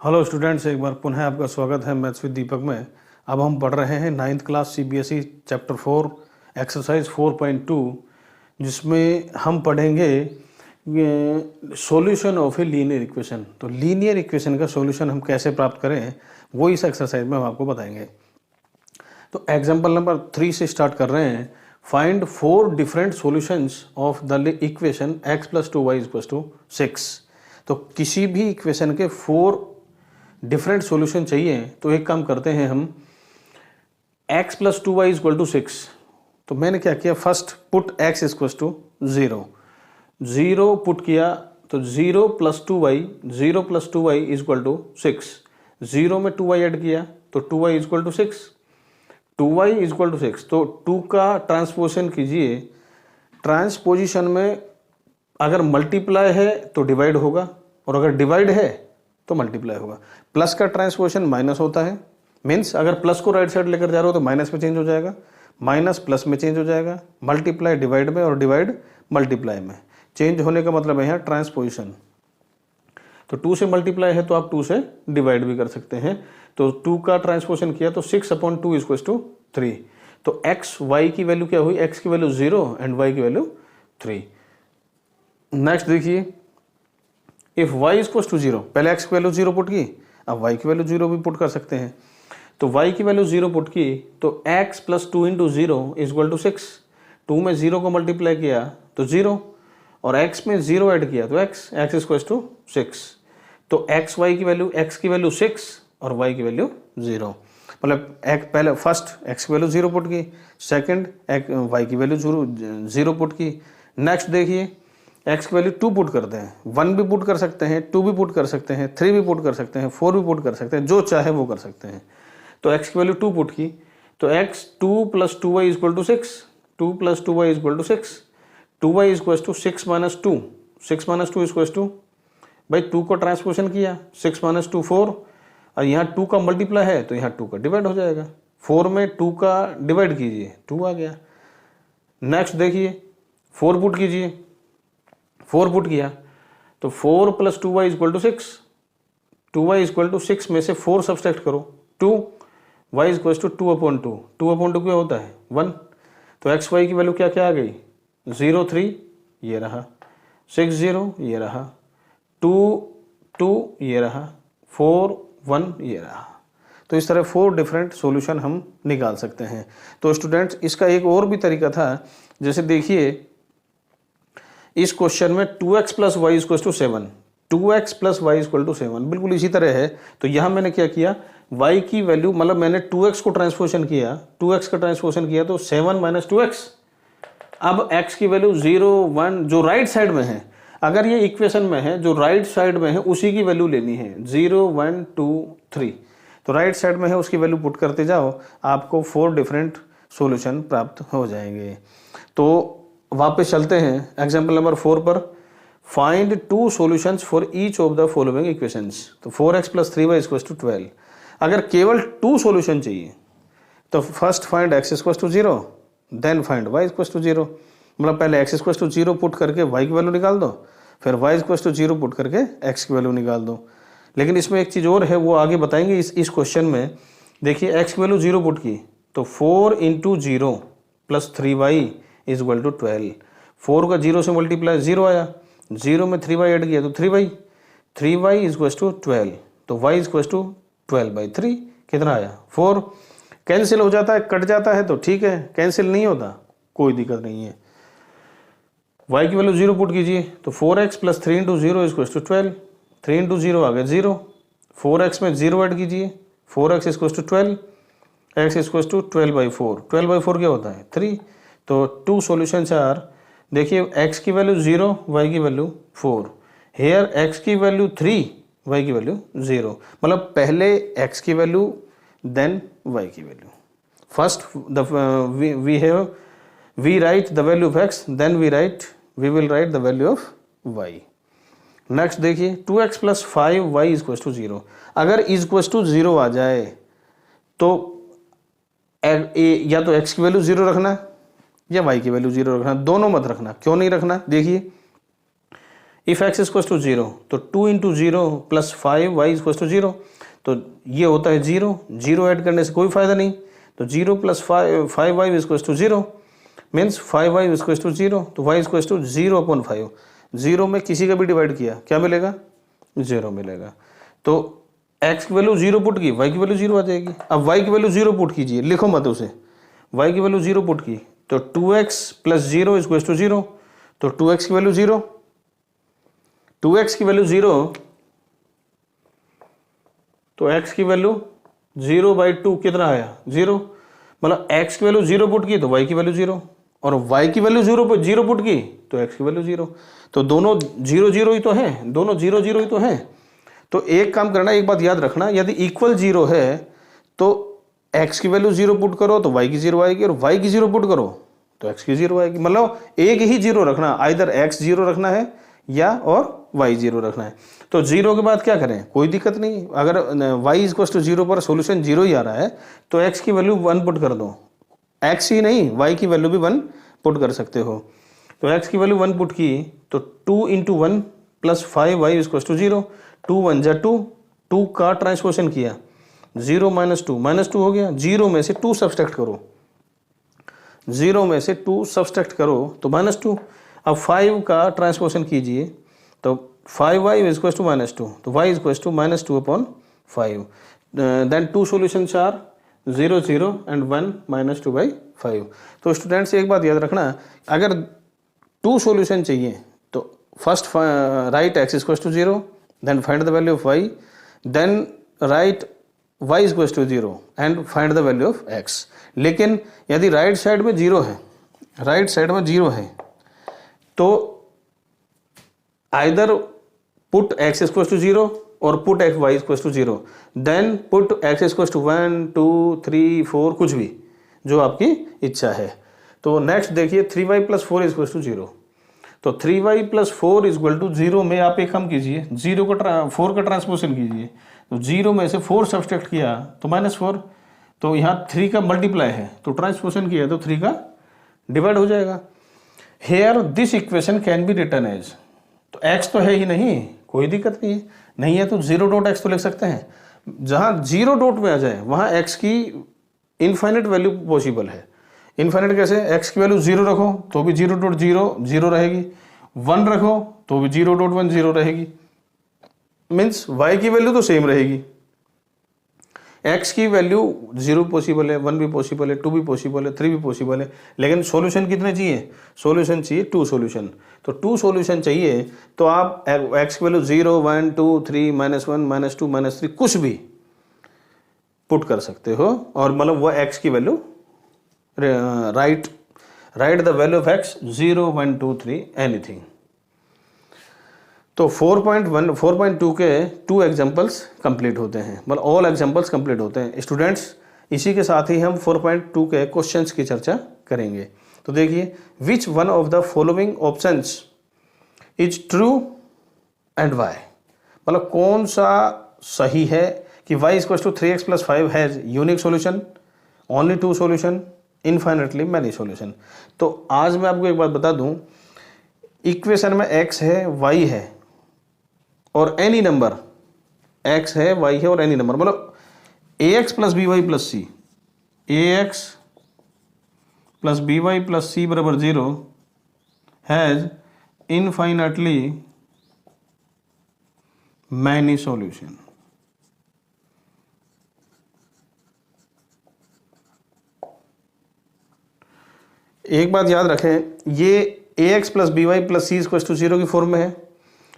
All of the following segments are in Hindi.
हेलो स्टूडेंट्स, एक बार पुनः आपका स्वागत है मैथ्स विद दीपक में। अब हम पढ़ रहे हैं 9th class CBSE chapter 4 exercise 4.2, जिसमें हम पढ़ेंगे solution of a linear equation. तो लीनियर इक्वेशन का सॉल्यूशन हम कैसे प्राप्त करें वो इस एक्सरसाइज में हम आपको बताएंगे। तो एग्जाम्पल नंबर 3 से स्टार्ट कर रहे हैं। Find 4 different solutions of the equation x + 2y = 6। तो किसी भी इक्वेशन के 4 डिफरेंट सॉल्यूशन चाहिए तो एक काम करते हैं हम, x + 2y = 6। तो मैंने क्या किया, फर्स्ट पुट x = 0, 0 पुट किया तो 0 + 2y, 0 + 2y = 6। 0 में 2y ऐड किया तो 2y = 6, 2y = 6। तो 2 का ट्रांसपोजिशन कीजिए। ट्रांसपोजिशन में अगर मल्टीप्लाई है तो डिवाइड होगा, और अगर डिवाइड है तो मल्टीप्लाई होगा। प्लस का ट्रांसपोजिशन माइनस होता है, मीन्स अगर प्लस को राइट साइड लेकर जा रहे हो तो माइनस में चेंज हो जाएगा, माइनस प्लस में चेंज हो जाएगा, मल्टीप्लाई डिवाइड में और डिवाइड मल्टीप्लाई में। चेंज होने का मतलब है यहाँ ट्रांसपोजिशन। तो 2 से मल्टीप्लाई है तो आप 2 से डिवाइड भी कर सकते हैं। तो 2 का ट्रांसपोजिशन किया तो 6/2 = 3। तो x y की वैल्यू क्या हुई, x की वैल्यू 0 एंड y की वैल्यू 3। नेक्स्ट देखिए, इफ y = 0, पहले x की वैल्यू 0 पुट की, अब y की वैल्यू 0 भी पुट कर सकते हैं। तो y की वैल्यू 0 पुट की तो x + 2 × 0 = 6। 2 में 0 को मल्टीप्लाई किया तो 0, और x में 0 ऐड किया तो x = 6। तो x की वैल्यू 6 और y की वैल्यू 0। मतलब पहले फर्स्ट x की वैल्यू 0 पुट की, सेकंड y की वैल्यू 0 पुट की। नेक्स्ट देखिए, x की वैल्यू 2 पुट करते हैं। 1 भी पुट कर सकते हैं, 2 भी पुट कर सकते हैं, 3 भी पुट कर सकते हैं, 4 भी पुट कर सकते हैं, जो चाहे वो कर सकते हैं। तो x की वैल्यू 2 पुट की तो x 2 + 2y = 6, 2 + 2y = 6, 2y = 6 - 2, 6 - 2 = भाई 2 को ट्रांसपोजिशन किया, 6 - 2 4, और यहाँ 2 का मल्टीप्लाई है तो यहाँ 2 का डिवाइड हो जाएगा। 4 में 2 का डिवाइड कीजिए, 2 आ गया। नेक्स्ट देखिए, 4 पुट कीजिए, 4 पुट किया तो 4 + 2y = 6, 2y = 6 में से 4 सब्सट्रैक्ट करो, 2, y = 2/2, 2/2 क्या होता है 1। तो x y की वैल्यू क्या क्या आ गई, 0 3 ये रहा, 6 0 ये रहा, 2 2 ये रहा, 4 1 ये रहा। तो इस तरह 4 डिफरेंट सॉल्यूशन हम निकाल सकते हैं। तो स्टूडेंट्स, इसका एक और भी तरीका था। जैसे देखिए, इस क्वेश्चन में 2x + y = 7, 2x + y = 7 बिल्कुल इसी तरह है। तो यहाँ मैंने क्या किया, y की वैल्यू मतलब मैंने 2x को ट्रांसपोजिशन किया, 2x का ट्रांसपोजिशन किया तो 7 - 2x। अब x की वैल्यू 0 1 जो राइट साइड में है, अगर ये इक्वेशन में है जो राइट साइड में है उसी की वैल्यू लेनी है, 0 1 2 3। तो राइट साइड में है उसकी वैल्यू पुट करते जाओ, आपको 4 डिफरेंट सॉल्यूशन प्राप्त हो जाएंगे। तो वापस चलते हैं एग्जाम्पल नंबर 4 पर। Find 2 solutions for each of the following equations. तो 4x + 3y = 12। अगर केवल 2 सॉल्यूशन चाहिए तो first find x = 0, then find y = 0। मतलब पहले x = 0 पुट करके y की वैल्यू निकाल दो, फिर y = 0 पुट करके x की वैल्यू निकाल दो। लेकिन इसमें एक चीज़ और है, वो आगे बताएंगे इस क्वेश्चन में। देखिए, x की वैल्यू 0 पुट की तो 4 × 0 + 3y = 12। 4 का 0 से मल्टीप्लाई 0 आया, 0 में 3y ऐड किया तो 3y, 3y = 12। तो y = 12/3 कितना आया 4। कैंसिल हो जाता है, कट जाता है तो ठीक है, कैंसिल नहीं होता कोई दिक्कत नहीं है। y की वैल्यू 0 पुट कीजिए तो 4x + 3 × 0 = 12, 3 × 0 आ गया 0, 4x में 0 ऐड कीजिए, 4x = 12, x = 12/4, 12/4 क्या होता है 3। तो 2 सॉल्यूशंस आर, देखिए x की वैल्यू 0, y की वैल्यू 4, हेयर x की वैल्यू 3, y की वैल्यू 0। मतलब पहले x की वैल्यू देन y की value. First we write the value of x, then we will write the value of y। Next देखिए, 2x + 5y = 0। अगर =0 आ जाए तो या तो x की वैल्यू 0 रखना या y की वैल्यू 0 रखना, दोनों मत रखना। क्यों नहीं रखना, देखिए इफ एक्स इज टू 0 तो 2 into 0 plus 5y is to 0, तो ये होता है 0, 0 ऐड करने से कोई फायदा नहीं, तो 0 plus 5y is to 0 means 5y is to 0, तो y इज टू 0 अपॉन 5, 0 में किसी का भी डिवाइड किया क्या मिलेगा, 0 मिलेगा। तो x की वैल्यू 0 पुट की, y की वैल्यू 0 आ जाएगी। अब y की वैल्यू 0 पुट कीजिए, लिखो मत उसे, y की वैल्यू 0 पुट की तो 2x प्लस 0 इज टू 0, तो 2x की वैल्यू 0, 2x की वैल्यू 0, तो x की वैल्यू 0/2 कितना आया 0, मतलब x की वैल्यू 0 पुट की तो y की वैल्यू 0, और y की वैल्यू 0 पुट की तो x की वैल्यू 0, तो दोनों 0 0 ही तो हैं, दोनों 0 0 ही तो हैं। तो एक काम करना, एक बात याद रखना, यदि इक्वल 0 है तो x की वैल्यू 0 पुट करो तो y की 0 आएगी, और y की 0 पुट करो तो x की 0 आएगी, मतलब एक ही 0 रखना, आइदर x 0 रखना है या और y 0 रखना है। तो 0 के बाद क्या करें, कोई दिक्कत नहीं, अगर y इज टू 0 पर सोल्यूशन 0 ही आ रहा है तो x की वैल्यू 1 पुट कर दो, x ही नहीं y की वैल्यू भी 1 पुट कर सकते हो। तो x की वैल्यू 1 पुट की तो 2 into 1 plus 5y is to 0, 2 1 जा 2, 2 का ट्रांसपोजिशन किया, 0 -2 हो गया, 0 में से 2 सब्सट्रैक्ट करो, 0 में से 2 सब्सट्रैक्ट करो तो -2। अब 5 का ट्रांसपोजिशन कीजिए तो 5y इज टू -2, तो y is to -2 upon 5, then 2 solutions are 0 0 and 1 -2/5। तो स्टूडेंट्स एक बात याद रखना, अगर 2 सॉल्यूशन चाहिए तो first write x is to 0, then find the value of y, then write y is to 0 and find the value of x। लेकिन यदि राइट साइड में 0 है, राइट साइड में 0 है तो either put x is to 0 और put y is to 0, then put x is to 1 2 3 4 कुछ भी जो आपकी इच्छा है। तो नेक्स्ट देखिए 3y प्लस 4 इज टू 0, तो 3y प्लस 4 इज टू 0 में आप एक काम कीजिए, 4 का ट्रांसपोजिशन कीजिए, तो 0 में से 4 सब्सट्रैक्ट किया तो -4, तो यहाँ 3 का मल्टीप्लाई है तो ट्रांसपोजिशन किया तो 3 का डिवाइड हो जाएगा। Here this equation can be written as, तो x तो है ही नहीं, कोई दिक्कत नहीं है, नहीं है तो 0.x तो लिख सकते हैं, जहां 0 डॉट में आ जाए वहां x की इनफाइनाइट वैल्यू पॉसिबल है। इनफाइनाइट कैसे, x की वैल्यू 0 रखो तो भी 0.0 रहेगी, 1 रखो तो भी 0.1 0 रहेगी, मीन्स y की वैल्यू तो सेम रहेगी। x की वैल्यू 0 पॉसिबल है, 1 भी पॉसिबल है, 2 भी पॉसिबल है, 3 भी पॉसिबल है, लेकिन सॉल्यूशन कितने चाहिए, सॉल्यूशन चाहिए 2 सॉल्यूशन। तो 2 सॉल्यूशन चाहिए तो आप x की वैल्यू 0 1 2 3 -1 -2 -3 कुछ भी पुट कर सकते हो, और मतलब वो x की value right the value of x 0 1 2 3 anything. तो 4.2 के 2 एग्जाम्पल्स कंप्लीट होते हैं, मतलब ऑल एग्जाम्पल्स कंप्लीट होते हैं। स्टूडेंट्स इसी के साथ ही हम 4.2 के क्वेश्चंस की चर्चा करेंगे। तो देखिए, which one of the following options is true and why, मतलब कौन सा सही है कि y equal to 3x plus 5 has unique solution, only 2 solution, infinitely many solution. तो आज मैं आपको एक बात बता दूं, इक्वेशन में x है y है और एनी नंबर x है y है और एनी नंबर, मतलब ax plus by plus c, ax plus by plus c बराबर 0 हैज इनफाइनाइटली मैनी सॉल्यूशन। एक बात याद रखें, ये ax plus by plus c equal to 0 की फॉर्म में है,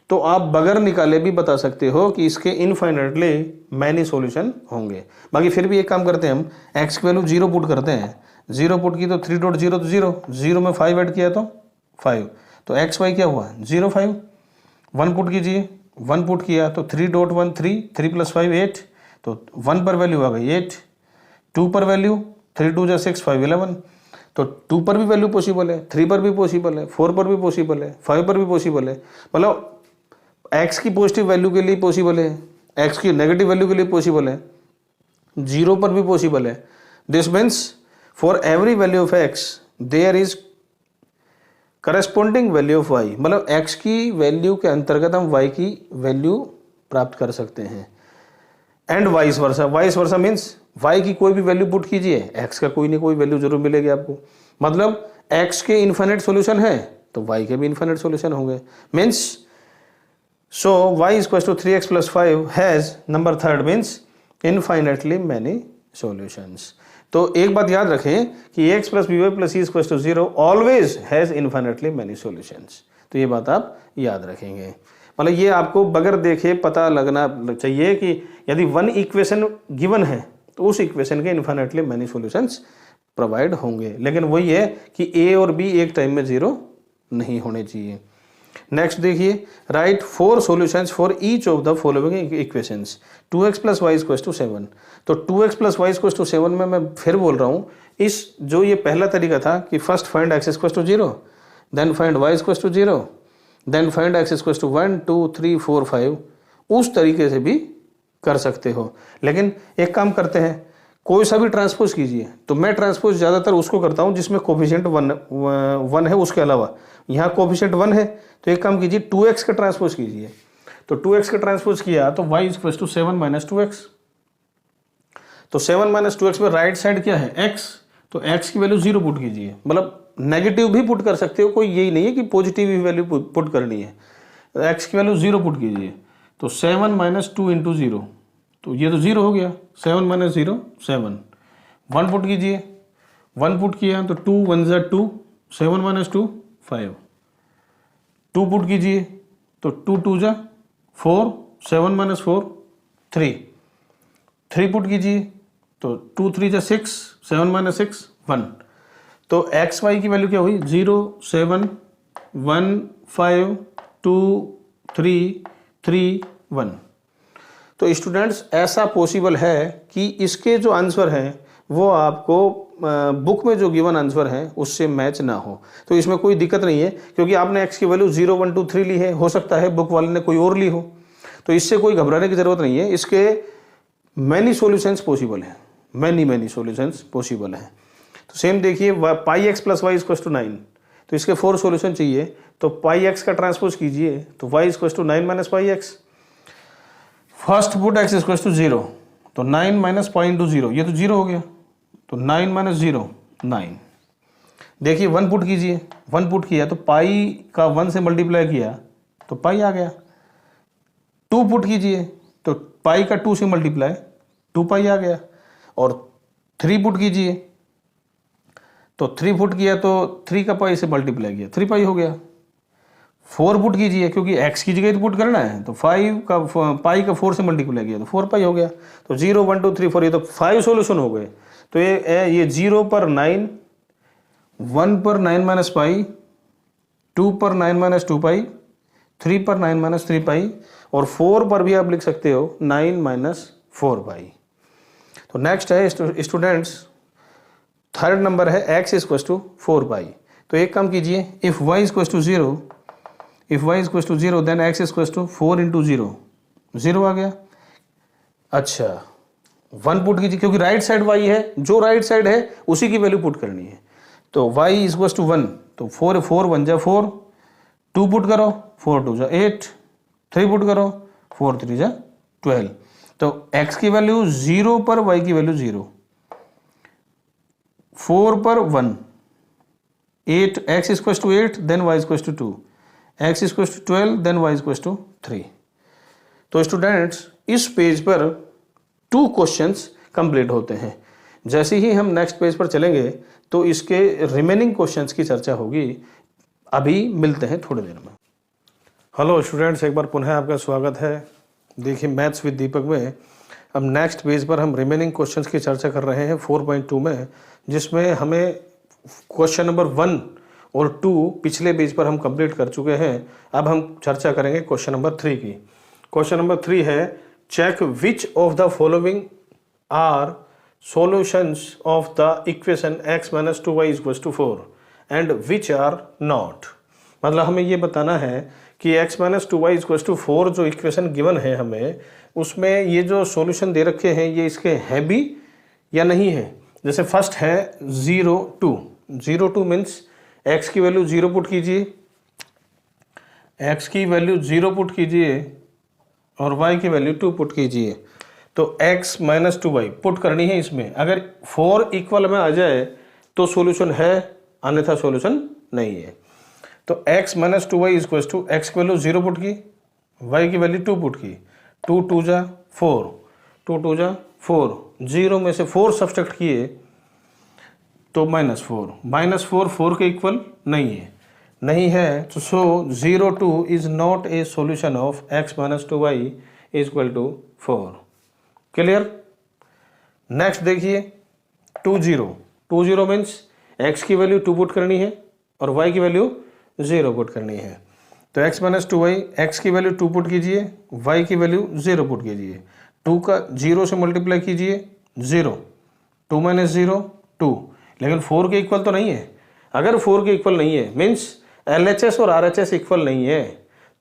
तो आप बगैर निकाले भी बता सकते हो कि इसके इनफाइनाइटली मैनी सॉल्यूशन होंगे। बाकी फिर भी एक काम करते हैं, हम x की वैल्यू 0 पुट करते हैं, 0 पुट की तो 3.0 तो 0, 0 में 5 ऐड किया तो 5, तो एक्स वाई क्या हुआ 0 5, 1 पुट कीजिए, 1 पुट किया तो 3.1 3 प्लस 5 8, तो 1 पर वैल्यू आ गई 8, 2 पर वैल्यू 3 2 6 5 11, तो 2 पर भी वैल्यू पॉसिबल है, 3 पर भी पॉसिबल है, 4 पर भी पॉसिबल है, 5 पर भी पॉसिबल है, मतलब x की पॉजिटिव वैल्यू के लिए पॉसिबल है, x की नेगेटिव वैल्यू के लिए पॉसिबल है, 0 पर भी पॉसिबल है। This means for every value of x there is corresponding value of y, मतलब एक्स की वैल्यू के अंतर्गत हम वाई की वैल्यू प्राप्त कर सकते हैं। And vice versa means y की कोई भी वैल्यू पुट कीजिए, एक्स का कोई ना कोई वैल्यू जरूर मिलेगी आपको। मतलब एक्स के इन्फिनिट सॉल्यूशन है तो वाई के भी इन्फिनिट सॉल्यूशन होंगे। Means so y is equal to 3x plus 5 has number third means infinitely many solutions. तो एक बात याद रखें कि x plus b y plus c equal to 0 always has infinitely many solutions. तो ये बात आप याद रखेंगे। मतलब ये आपको बगैर देखे पता लगना चाहिए कि यदि वन इक्वेशन गिवन है तो उस इक्वेशन के इनफाइनेटली मैनी सॉल्यूशंस प्रोवाइड होंगे, लेकिन वही है कि ए और बी एक टाइम में 0 नहीं होने चाहिए। नेक्स्ट देखिए, write 4 solutions for each of the following equations. 2x plus Y equal to 7। तो 2x plus Y equal to 7 में मैं फिर बोल रहा हूँ, इस जो ये पहला तरीका था कि first find x equal to 0, then find y equal to 0, then find x equal to 1 2 3 4 5, उस तरीके से भी कर सकते हो। लेकिन एक काम करते हैं, कोई सा भी ट्रांसपोज कीजिए। तो मैं ट्रांसपोज ज़्यादातर उसको करता हूँ जिसमें कोफिशिएंट 1 है, उसके अलावा यहाँ कोफिशिएंट 1 है तो एक काम कीजिए 2x का ट्रांसपोज कीजिए। तो 2x का ट्रांसपोज किया तो y equal to 7 minus 2x। तो 7 माइनस 2x में राइट साइड क्या है x, तो x की वैल्यू 0 पुट कीजिए। मतलब नेगेटिव भी पुट कर सकते हो, कोई यही नहीं है कि पॉजिटिव ही वैल्यू पुट करनी है। तो x की वैल्यू 0 पुट कीजिए। तो 7 माइनस 2 इंटू 0, तो ये तो 0 हो गया। 7 माइनस 0 7। 1 पुट कीजिए, 1 पुट किया तो 2 1 ज़ा 2, 7 माइनस 2 5। 2 पुट कीजिए तो 2 2 ज़ा 4, 7 माइनस 4 3। 3 पुट कीजिए तो 2 3 ज़ा 6, 7 माइनस 6 1। तो एक्स वाई की वैल्यू क्या हुई 0 7 1 5 2 3 3 1। तो स्टूडेंट्स ऐसा पॉसिबल है कि इसके जो आंसर हैं वो आपको बुक में जो गिवन आंसर है उससे मैच ना हो। तो इसमें कोई दिक्कत नहीं है, क्योंकि आपने एक्स की वैल्यू 0 1 2 3 ली है, हो सकता है बुक वाले ने कोई और ली हो, तो इससे कोई घबराने की जरूरत नहीं है। इसके मैनी सॉल्यूशंस पॉसिबल हैं, मैनी सॉल्यूशंस पॉसिबल हैं। तो सेम देखिए पाई X plus Y equal to 9, तो इसके 4 सॉल्यूशन चाहिए। तो पाई एक्स का ट्रांसपोज कीजिए तो y equal to 9 minus pi x. First put x equal to 0, तो 9 माइनस पाई इंटू 0, ये तो 0 हो गया। तो 9 माइनस 0 9। देखिए 1 पुट कीजिए, 1 पुट किया तो पाई का 1 से मल्टीप्लाई किया तो पाई आ गया। 2 पुट कीजिए तो पाई का 2 से मल्टीप्लाई 2 पाई आ गया। और 3 पुट कीजिए तो 3 पुट किया तो 3 का पाई से मल्टीप्लाई किया 3 पाई हो गया। 4 पुट कीजिए, क्योंकि x की जगह पुट करना है, तो 5 का पाई का 4 से मल्टीप्लाई किया तो 4 पाई हो गया। तो 0 1 2 3 4, ये तो 5 सॉल्यूशन हो गए। तो ये 0 पर 9, 1 पर 9 माइनस पाई, 2 पर 9 माइनस 2 पाई, 3 पर 9 माइनस 3 पाई, और 4 पर भी आप लिख सकते हो 9 माइनस 4 पाई। तो नेक्स्ट है स्टूडेंट्स, थर्ड नंबर है x इक्वल टू 4 पाई। तो एक काम कीजिए, if y equal to 0, if y equal to 0 then x equal to 4 into 0, 0 आ गया। अच्छा 1 पुट कीजिए, क्योंकि राइट साइड y है, जो राइट साइड है उसी की वैल्यू पुट करनी है। तो y इक्वल टू 1, तो 4 4 1 जा 4, 2 पुट करो 4 2 जा 8, 3 पुट करो 4 3 जा 12। तो x की वैल्यू 0 पर y की वैल्यू 0, 4 पर 1, 8 x equal to 8 then y equal to 2, x equal to 12 then y equal to 3। तो स्टूडेंट्स इस पेज पर 2 क्वेश्चंस कंप्लीट होते हैं। जैसे ही हम नेक्स्ट पेज पर चलेंगे तो इसके रिमेनिंग क्वेश्चंस की चर्चा होगी। अभी मिलते हैं थोड़ी देर में। हेलो स्टूडेंट्स, एक बार पुनः आपका स्वागत है। देखिए मैथ्स विद दीपक में अब नेक्स्ट पेज पर हम रिमेनिंग क्वेश्चंस की चर्चा कर रहे हैं 4.2 में, जिसमें हमें क्वेश्चन नंबर 1 और 2 पिछले पेज पर हम कंप्लीट कर चुके हैं। अब हम चर्चा करेंगे क्वेश्चन नंबर 3 की। क्वेश्चन नंबर 3 है, check which of the following are solutions of the equation x minus 2y equal to 4 and which are not. मतलब हमें ये बताना है कि x minus 2y equal to 4 जो इक्वेशन गिवन है हमें, उसमें ये जो सॉल्यूशन दे रखे हैं ये इसके हैं भी या नहीं है। जैसे फर्स्ट है 0 2 मीन्स x की वैल्यू 0 पुट कीजिए, x की वैल्यू 0 पुट कीजिए और y की वैल्यू 2 पुट कीजिए। तो x माइनस 2y पुट करनी है इसमें। अगर 4 इक्वल में आ जाए तो सॉल्यूशन है, अन्यथा सॉल्यूशन नहीं है। तो x minus 2y equal to x की वैल्यू 0 पुट की, y की वैल्यू 2 पुट की, 2 2 जा 4, 2 2 जा 4, 0 में से 4 सब्सट्रैक्ट किए तो -4 4 के इक्वल नहीं है तो so 0 2 is not a solution of x minus 2y equal to 4। Clear. Next देखिए 2 0 मीन्स x की वैल्यू 2 पुट करनी है और y की वैल्यू 0 पुट करनी है। तो x माइनस 2y, x की वैल्यू 2 पुट कीजिए, y की वैल्यू 0 पुट कीजिए, 2 का 0 से मल्टीप्लाई कीजिए 0, 2 माइनस 0 2, लेकिन 4 के इक्वल तो नहीं है। अगर 4 के इक्वल नहीं है मीन्स LHS और RHS इक्वल नहीं है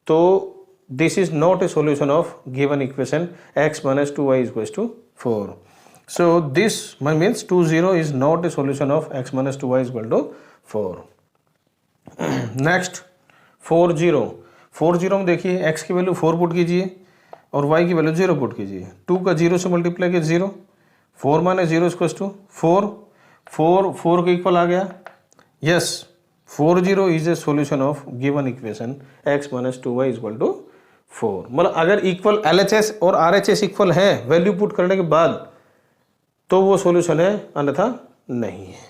तो this is not a solution of given equation x minus 2y is equal to 4। So this means 2 0 is not a solution of x minus 2y is equal to 4। Next 4 0 में देखिए x की वैल्यू 4 पुट कीजिए और y की वैल्यू 0 पुट कीजिए, 2 का 0 से मल्टीप्लाई किया 0, 4 माइनस 0 इक्वल टू 4 के इक्वल आ गया। Yes 4 0 is a solution of given equation x minus 2y equal to 4। मतलब अगर इक्वल LHS और RHS इक्वल है वैल्यू पुट करने के बाद तो वो सॉल्यूशन है, अन्यथा नहीं है।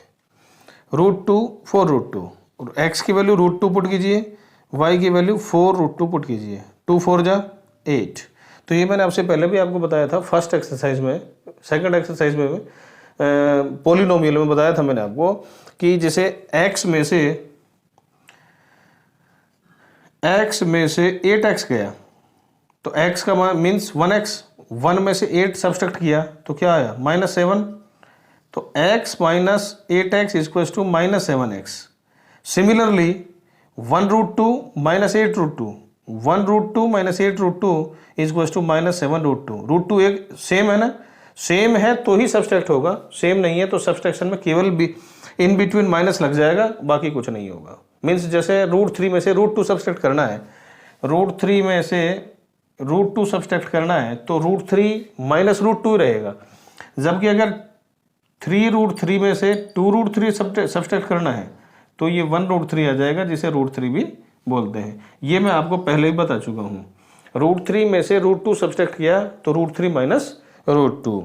√2 4 √2 और x की वैल्यू √2 पुट कीजिए, y की वैल्यू 4 √2 पुट कीजिए, 2 4 जा 8। तो ये मैंने आपसे पहले भी आपको बताया था फर्स्ट एक्सरसाइज में, सेकंड एक्सरसाइज में पॉलिनोमियल में बताया था मैंने आपको कि जैसे x में से 8x गया तो x का मान मीन्स 1x, 1 में से 8 सब्सट्रैक्ट किया तो क्या आया -7, तो x minus 8x equal to -7x। Similarly 1 √2 minus 8 √2, 1 √2 minus 8 √2 equal to -7 √2। √2 एक सेम है ना, सेम है तो ही सब्सट्रैक्ट होगा, सेम नहीं है तो सब्सट्रैक्शन में केवल इन बिटवीन माइनस लग जाएगा, बाकी कुछ नहीं होगा। मीन्स जैसे √3 में से √2 सब्सट्रैक्ट करना है, √3 में से √2 सब्सट्रैक्ट करना है तो √3 माइनस √2 रहेगा, जबकि अगर 3 √3 में से 2 √3 सब्सट्रैक्ट करना है तो ये 1 √3 आ जाएगा, जिसे √3 भी बोलते हैं। ये मैं आपको पहले ही बता चुका हूँ। √3 में से √2 सब्सट्रैक्ट किया तो √3 माइनस √2,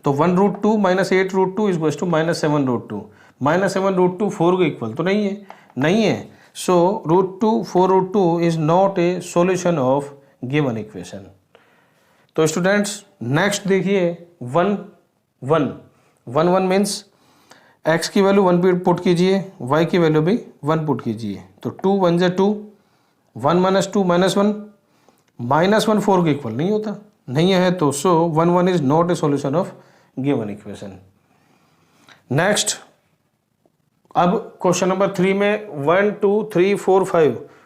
तो 1 √2 माइनस 8 √2 इक्वल टू -7 √2। -7 √2 4 के इक्वल तो नहीं है। सो √2 4 √2 is not a solution of given equation. तो स्टूडेंट्स नेक्स्ट देखिए 1 1 मीन्स x की वैल्यू 1 पुट कीजिए, y की वैल्यू भी 1 पुट कीजिए, तो 2 1 जा 2, 1 माइनस 2 -1, -1 4 के इक्वल नहीं है तो सो 1 1 is not a solution of given equation. Next अब क्वेश्चन नंबर 3 में 1 2 3 4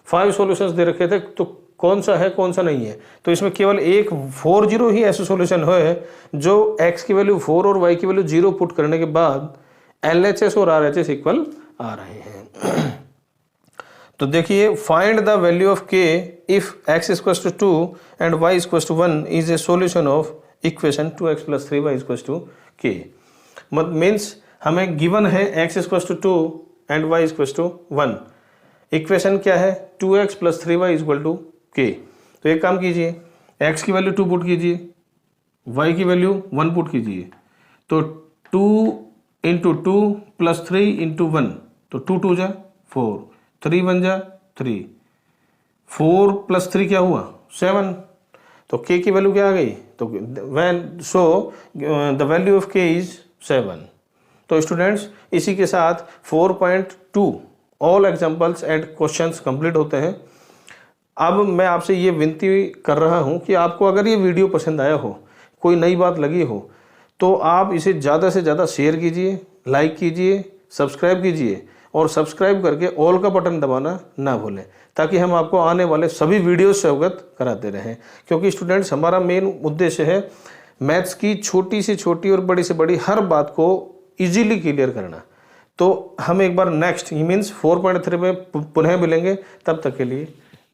5 सॉल्यूशंस दे रखे थे, तो कौन सा है कौन सा नहीं है, तो इसमें केवल एक 4 0 ही ऐसा सॉल्यूशन है जो x की वैल्यू 4 और y की वैल्यू 0 पुट करने के बाद LHS और RHS इक्वल आ रहे हैं। तो देखिए find the value of k if x equal to 2 and y equal to 1 is a solution of equation 2x + 3y equal to k। Means हमें गिवन है x equal to 2 and y equal to 1, equation क्या है 2x + 3y equal to k। तो एक काम कीजिए, x की वैल्यू 2 पुट कीजिए, y की वैल्यू 1 पुट कीजिए, तो 2 × 2 + 3 × 1, तो 2 2 जा 4, 3 1 जा 3, 4 + 3 क्या हुआ 7, तो k की वैल्यू क्या आ गई, तो the value of k is 7। तो स्टूडेंट्स इसी के साथ 4.2 all examples and questions complete होते हैं। अब मैं आपसे ये विनती कर रहा हूँ कि आपको अगर ये वीडियो पसंद आया हो, कोई नई बात लगी हो, तो आप इसे ज़्यादा से ज़्यादा शेयर कीजिए, लाइक कीजिए, सब्सक्राइब कीजिए और सब्सक्राइब करके ऑल का बटन दबाना ना भूलें, ताकि हम आपको आने वाले सभी वीडियोस से अवगत कराते रहें। क्योंकि स्टूडेंट्स हमारा मेन उद्देश्य है मैथ्स की छोटी से छोटी और बड़ी से बड़ी हर बात को इजीली क्लियर करना। तो हम एक बार नेक्स्ट मीन्स 4.3 में पुनः मिलेंगे, तब तक के लिए